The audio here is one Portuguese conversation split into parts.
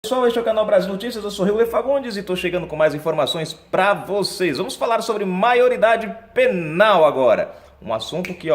Pessoal, este é o canal Brasil Notícias, eu sou Rio Fagundes e estou chegando com mais informações para vocês. Vamos falar sobre maioridade penal agora. Um assunto que,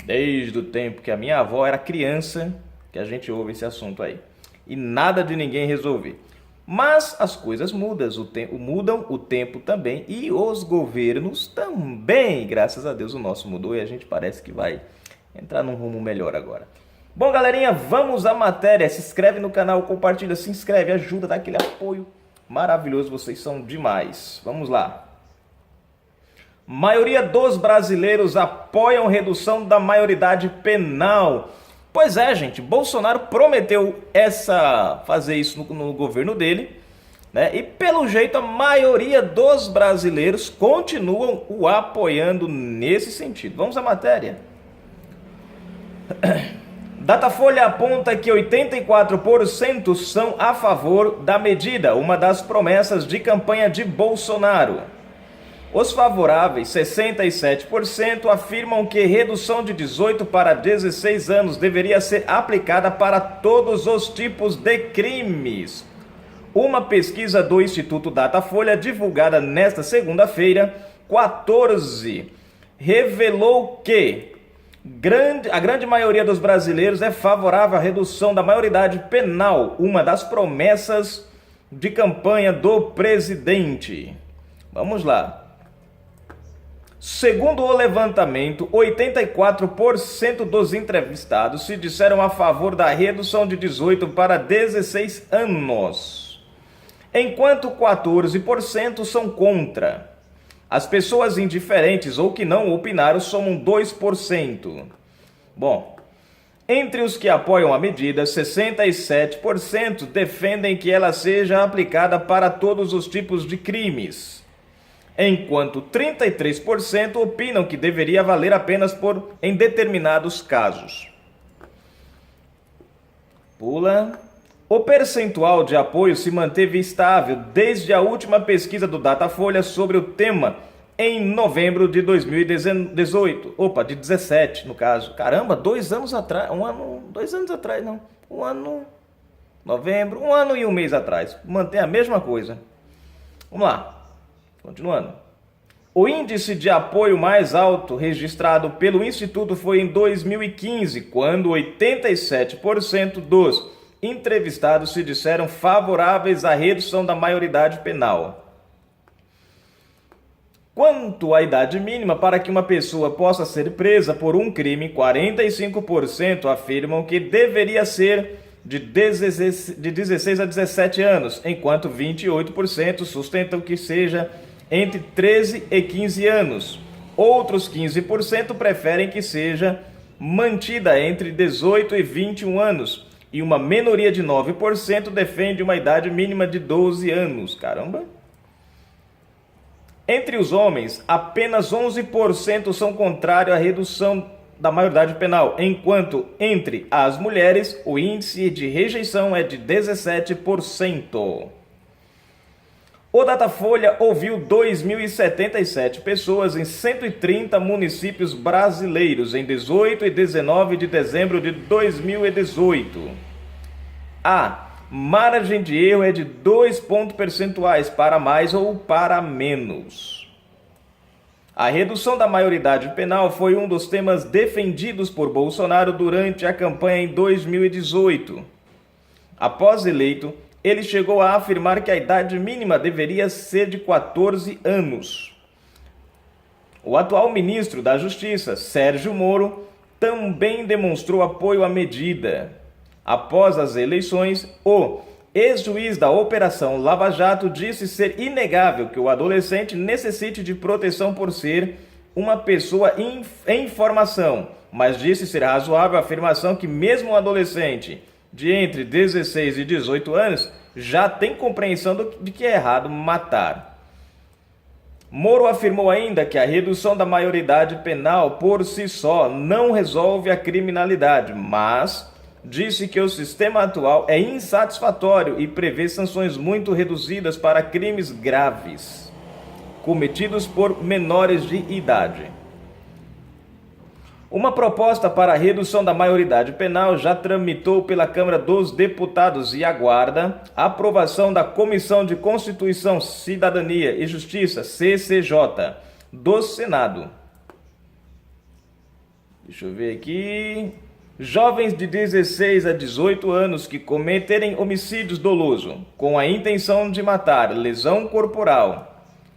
desde o tempo que a minha avó era criança, que a gente ouve esse assunto aí. E nada de ninguém resolver. Mas as coisas mudam, o tempo também e os governos também. Graças a Deus o nosso mudou e a gente parece que vai entrar num rumo melhor agora. Bom, galerinha, vamos à matéria. Se inscreve no canal, compartilha, se inscreve, ajuda, dá aquele apoio maravilhoso, vocês são demais. Vamos lá. Maioria dos brasileiros apoiam redução da maioridade penal. Pois é, gente, Bolsonaro prometeu fazer isso no governo dele, né? E pelo jeito a maioria dos brasileiros continuam o apoiando nesse sentido. Vamos à matéria. Datafolha aponta que 84% são a favor da medida, uma das promessas de campanha de Bolsonaro. Os favoráveis, 67%, afirmam que redução de 18 para 16 anos deveria ser aplicada para todos os tipos de crimes. Uma pesquisa do Instituto Datafolha, divulgada nesta segunda-feira, 14, revelou que a grande maioria dos brasileiros é favorável à redução da maioridade penal, uma das promessas de campanha do presidente. Vamos lá. Segundo o levantamento, 84% dos entrevistados se disseram a favor da redução de 18 para 16 anos, enquanto 14% são contra. As pessoas indiferentes ou que não opinaram somam 2%. Bom, entre os que apoiam a medida, 67% defendem que ela seja aplicada para todos os tipos de crimes, enquanto 33% opinam que deveria valer apenas em determinados casos. O percentual de apoio se manteve estável desde a última pesquisa do Datafolha sobre o tema em novembro de 2018. De 17 no caso. Caramba, 2 anos atrás, 2 anos atrás não, novembro, 1 ano e 1 mês atrás. Mantém a mesma coisa. Vamos lá, continuando. O índice de apoio mais alto registrado pelo Instituto foi em 2015, quando 87% dos entrevistados se disseram favoráveis à redução da maioridade penal. Quanto à idade mínima para que uma pessoa possa ser presa por um crime, 45% afirmam que deveria ser de 16 a 17 anos, enquanto 28% sustentam que seja entre 13 e 15 anos. Outros 15% preferem que seja mantida entre 18 e 21 anos. E uma minoria de 9% defende uma idade mínima de 12 anos. Caramba! Entre os homens, apenas 11% são contrários à redução da maioridade penal, enquanto entre as mulheres o índice de rejeição é de 17%. O Datafolha ouviu 2.077 pessoas em 130 municípios brasileiros em 18 e 19 de dezembro de 2018. A margem de erro é de 2 pontos percentuais para mais ou para menos. A redução da maioridade penal foi um dos temas defendidos por Bolsonaro durante a campanha em 2018. Após eleito, ele chegou a afirmar que a idade mínima deveria ser de 14 anos. O atual ministro da Justiça, Sérgio Moro, também demonstrou apoio à medida. Após as eleições, o ex-juiz da Operação Lava Jato disse ser inegável que o adolescente necessite de proteção por ser uma pessoa em formação, mas disse ser razoável a afirmação que mesmo um adolescente de entre 16 e 18 anos já tem compreensão de que é errado matar. Moro afirmou ainda que a redução da maioridade penal por si só não resolve a criminalidade, mas disse que o sistema atual é insatisfatório e prevê sanções muito reduzidas para crimes graves cometidos por menores de idade. Uma proposta para a redução da maioridade penal já tramitou pela Câmara dos Deputados e aguarda a aprovação da Comissão de Constituição, Cidadania e Justiça, CCJ, do Senado. Deixa eu ver aqui. Jovens de 16 a 18 anos que cometerem homicídios doloso com a intenção de matar, lesão corporal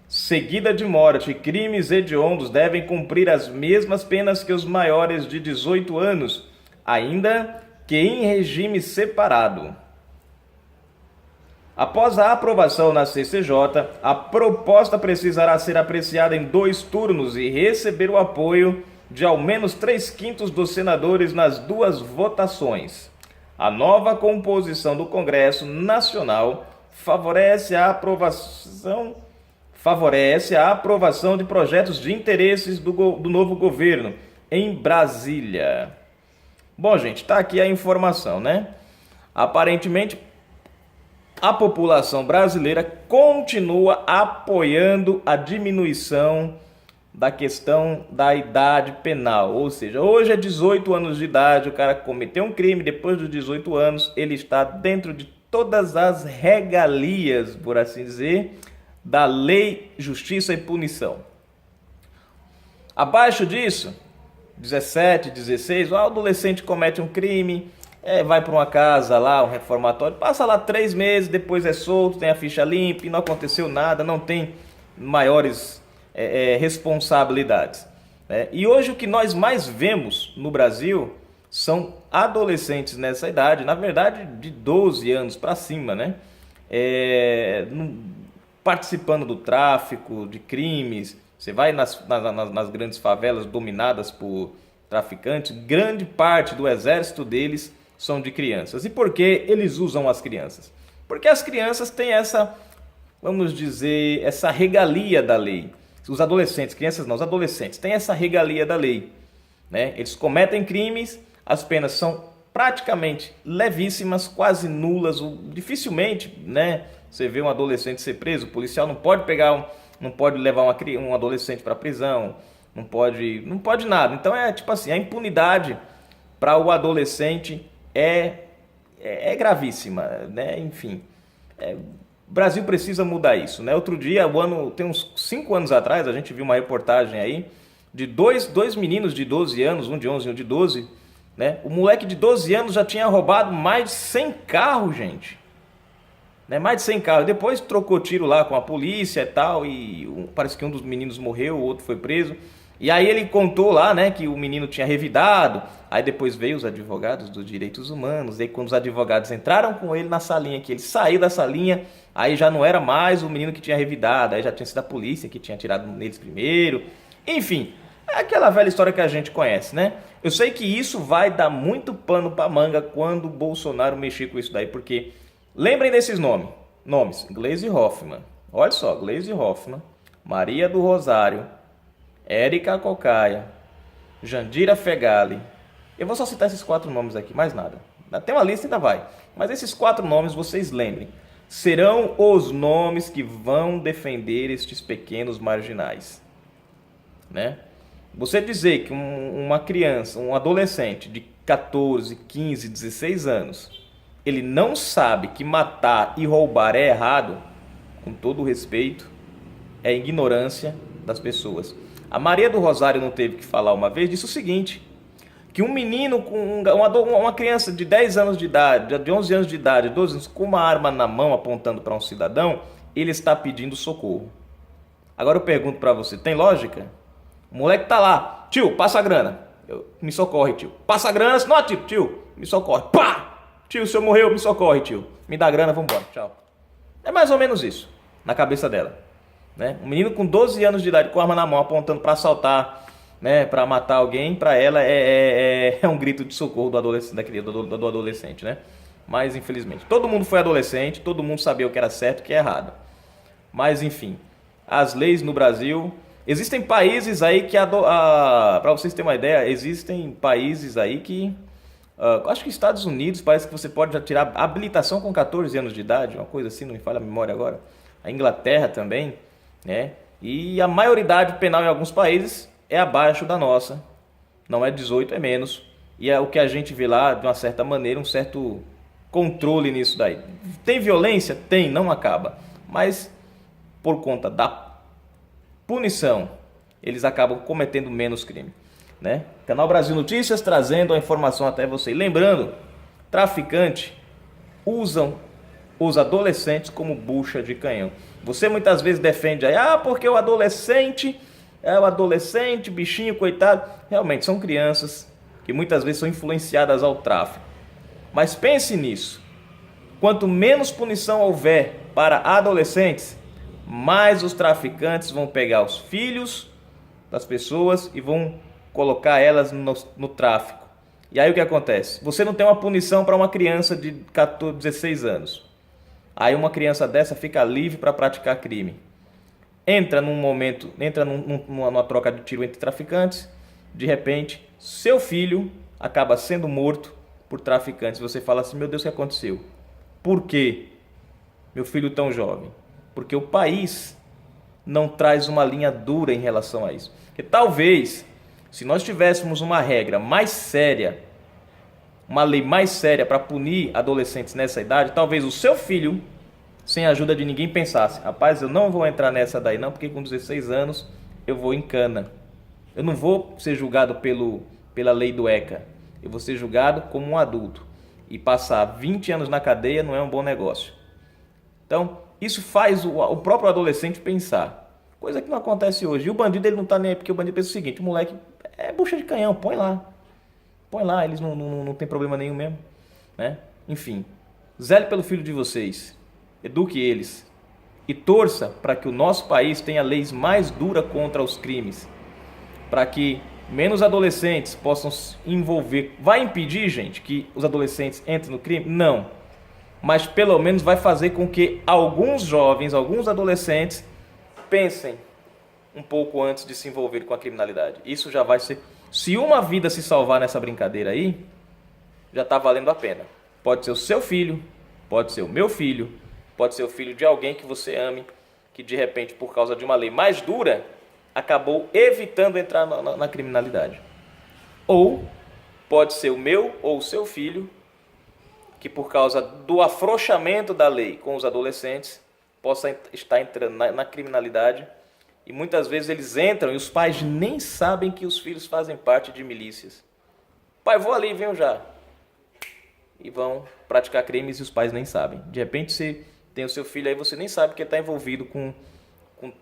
seguida de morte e crimes hediondos devem cumprir as mesmas penas que os maiores de 18 anos, ainda que em regime separado. Após a aprovação na CCJ, a proposta precisará ser apreciada em 2 turnos e receber o apoio de ao menos 3/5 dos senadores nas 2 votações. A nova composição do Congresso Nacional favorece a aprovação de projetos de interesses do novo governo em Brasília. Bom, gente, está aqui a informação, né? Aparentemente, a população brasileira continua apoiando a diminuição da questão da idade penal. Ou seja, hoje é 18 anos de idade, o cara cometeu um crime, depois dos 18 anos, ele está dentro de todas as regalias, por assim dizer, da lei, justiça e punição. Abaixo disso, 17, 16, o adolescente comete um crime, vai para uma casa lá, um reformatório, passa lá 3 meses, depois é solto, tem a ficha limpa e não aconteceu nada, não tem maiores responsabilidades. E hoje o que nós mais vemos no Brasil são adolescentes nessa idade, na verdade de 12 anos para cima, né? Participando do tráfico, de crimes. Você vai nas grandes favelas dominadas por traficantes, grande parte do exército deles são de crianças. E por que eles usam as crianças? Porque as crianças têm essa, vamos dizer, essa regalia da lei. Os adolescentes, crianças não, os adolescentes têm essa regalia da lei, né? Eles cometem crimes, as penas são praticamente levíssimas, quase nulas, dificilmente, né? Você vê um adolescente ser preso, o policial não pode não pode levar um adolescente para prisão, não pode nada. Então tipo assim, a impunidade para o adolescente é gravíssima, né? Enfim, o Brasil precisa mudar isso, né? Outro dia, tem uns 5 anos atrás, a gente viu uma reportagem aí de dois meninos de 12 anos, um de 11 e um de 12, né? O moleque de 12 anos já tinha roubado mais de 100 carros, gente. Mais de 100 carros. Depois trocou tiro lá com a polícia e tal, e parece que um dos meninos morreu, o outro foi preso. E aí ele contou lá, né, que o menino tinha revidado. Aí depois veio os advogados dos direitos humanos. E aí quando os advogados entraram com ele na salinha, que ele saiu da salinha, aí já não era mais o menino que tinha revidado, aí já tinha sido a polícia que tinha atirado neles primeiro. Enfim, é aquela velha história que a gente conhece, né? Eu sei que isso vai dar muito pano pra manga quando o Bolsonaro mexer com isso daí, porque lembrem desses nomes, Gleisi Hoffmann, olha só, Gleisi Hoffmann, Maria do Rosário, Érica Cocaia, Jandira Fegali. Eu vou só citar esses 4 nomes aqui, mais nada. Tem uma lista, ainda vai. Mas esses 4 nomes, vocês lembrem, serão os nomes que vão defender estes pequenos marginais, né? Você dizer que uma criança, um adolescente de 14, 15, 16 anos, ele não sabe que matar e roubar é errado, com todo o respeito, é ignorância das pessoas. A Maria do Rosário não teve que falar uma vez, disse o seguinte, que um menino, uma criança de 10 anos de idade, de 11 anos de idade, 12 anos, com uma arma na mão apontando para um cidadão, ele está pedindo socorro. Agora eu pergunto para você, tem lógica? O moleque tá lá, tio, passa a grana. Me socorre, tio. Passa a grana, senão atiro, tio. Me socorre. Pá! Tio, o senhor morreu, me socorre, tio. Me dá grana, vambora, tchau. É mais ou menos isso, na cabeça dela, né? Um menino com 12 anos de idade, com arma na mão, apontando para assaltar, né, para matar alguém, para ela é um grito de socorro do adolescente, né? Mas infelizmente, todo mundo foi adolescente, todo mundo sabia o que era certo e o que é errado. Mas enfim, as leis no Brasil, existem países aí que para vocês terem uma ideia, existem países aí que acho que Estados Unidos parece que você pode já tirar habilitação com 14 anos de idade, uma coisa assim, não me falha a memória agora. A Inglaterra também, né? E a maioridade penal em alguns países é abaixo da nossa, Não é 18, é menos. E é o que a gente vê lá, de uma certa maneira, um certo controle nisso daí. Tem violência? Tem, não acaba. Mas por conta da punição, eles acabam cometendo menos crime, né? Canal Brasil Notícias trazendo a informação até você. Lembrando, traficante usam os adolescentes como bucha de canhão. Você muitas vezes defende aí, porque o adolescente é o adolescente, bichinho, coitado. Realmente são crianças que muitas vezes são influenciadas ao tráfico. Mas pense nisso. Quanto menos punição houver para adolescentes, mais os traficantes vão pegar os filhos das pessoas e vão colocar elas no tráfico. E aí o que acontece? Você não tem uma punição para uma criança de 14, 16 anos. Aí uma criança dessa fica livre para praticar crime. Entra numa troca de tiro entre traficantes. De repente, seu filho acaba sendo morto por traficantes. Você fala assim, meu Deus, o que aconteceu? Por quê? Meu filho tão jovem. Porque o país não traz uma linha dura em relação a isso. Porque talvez, se nós tivéssemos uma regra mais séria, uma lei mais séria para punir adolescentes nessa idade, talvez o seu filho, sem a ajuda de ninguém, pensasse, rapaz, eu não vou entrar nessa daí não, porque com 16 anos eu vou em cana. Eu não vou ser julgado pela lei do ECA. Eu vou ser julgado como um adulto. E passar 20 anos na cadeia não é um bom negócio. Então, isso faz o próprio adolescente pensar. Coisa que não acontece hoje. E o bandido, ele não está nem aí, porque o bandido pensa o seguinte, o moleque é bucha de canhão, põe lá. Põe lá, eles não tem problema nenhum mesmo, né? Enfim, zele pelo filho de vocês, eduque eles e torça para que o nosso país tenha leis mais duras contra os crimes, para que menos adolescentes possam se envolver. Vai impedir, gente, que os adolescentes entrem no crime? Não, mas pelo menos vai fazer com que alguns jovens, alguns adolescentes pensem um pouco antes de se envolver com a criminalidade. Isso já vai ser... Se uma vida se salvar nessa brincadeira aí, já está valendo a pena. Pode ser o seu filho, pode ser o meu filho, pode ser o filho de alguém que você ame, que de repente, por causa de uma lei mais dura, acabou evitando entrar na criminalidade. Ou pode ser o meu ou o seu filho, que por causa do afrouxamento da lei com os adolescentes, possa estar entrando na criminalidade. E muitas vezes eles entram e os pais nem sabem que os filhos fazem parte de milícias. Pai, vou ali, venho já. E vão praticar crimes e os pais nem sabem. De repente você tem o seu filho aí, você nem sabe que ele está envolvido com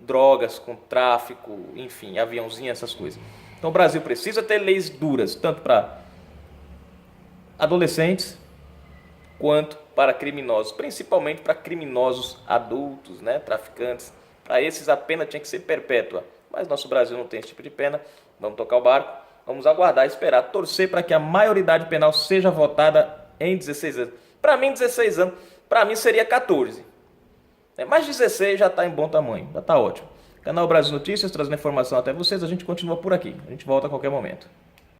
drogas, com tráfico, enfim, aviãozinho, essas coisas. Então o Brasil precisa ter leis duras, tanto para adolescentes quanto para criminosos, principalmente para criminosos adultos, né, traficantes. Para esses a pena tinha que ser perpétua, mas nosso Brasil não tem esse tipo de pena. Vamos tocar o barco, vamos aguardar, esperar, torcer para que a maioridade penal seja votada em 16 anos. Para mim 16 anos, para mim seria 14. Mas 16 já está em bom tamanho, já está ótimo. Canal Brasil Notícias, trazendo informação até vocês, a gente continua por aqui, a gente volta a qualquer momento.